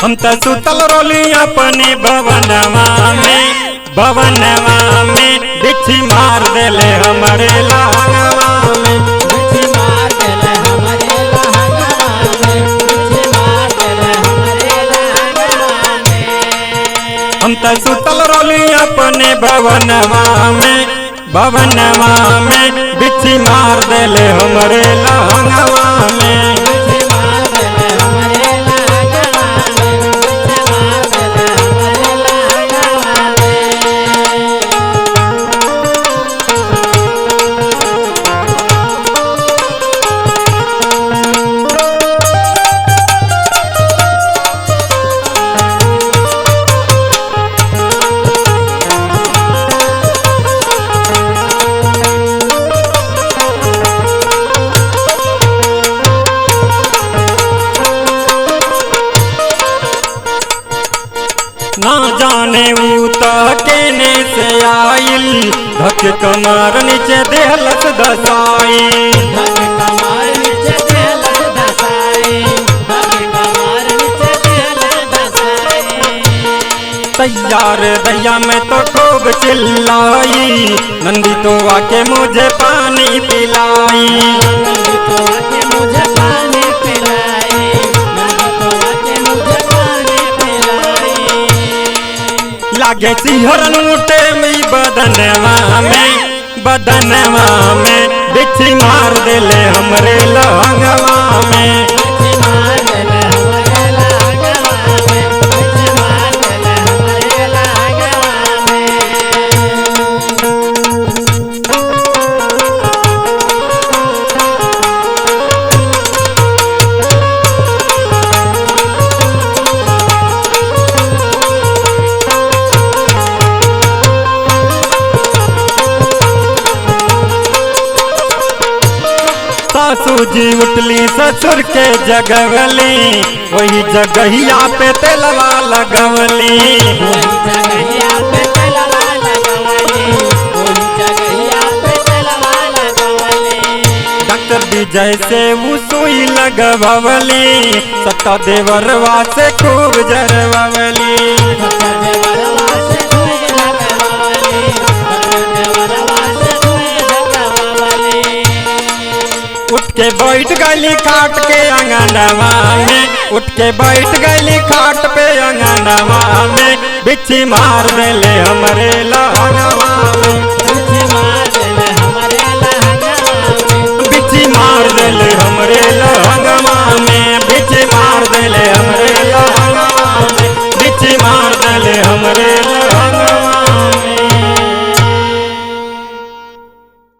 हम तो सुतल रोली अपने भवनवा में बिच्छी मार देले हमारे लहंगवा में। बिच्छी मार देले हमारे लहंगवा में, बिच्छी मार देले हमारे लहंगवा में। हम तो सुतल रोली अपने भवनवा में बिच्छी मार देले हमारे लहंगवा में। ना जाने ऊ तो केने से आइल, धक कमर नीचे देहलस दसाई। धक कमर नीचे देहलस दसाई, धक कमर नीचे देहलस दसाई। तैयार दैया में तो खूब चिल्लाई, नंदी तो आके मुझे पानी पिलाई। नंदी तो आके मुझे पानी पिलाई, नंदी तो आके मुझे पानी पिलाई। लागे सिहरन उठे में बदनवा में बिच्छी मार देले हमरे लहंगवा में। बिच्छी मार देले हमारे लहंगवा में, बिच्छी मार देले हमारे लहंगवा सासू जी उठली ससुर के जगवली, वही जगहिया पे तेलवा लगवली। वही जगहिया पे तेलवा लगवली, वही जगहिया पे तेलवा लगवली। डॉक्टर विजय से वो सुई लगवली, सत्ता देवरवा से खूब जरवली। सत्ता देवरवा से खूब लगवली, सत्ता देवरवा से खूब लगवली। उठ के बैठ गली खाट के अंगनवा में, उठ के बैठ गली खाट पे अंगनवा में बिच्छी मार देले हमरे लहंगवा में।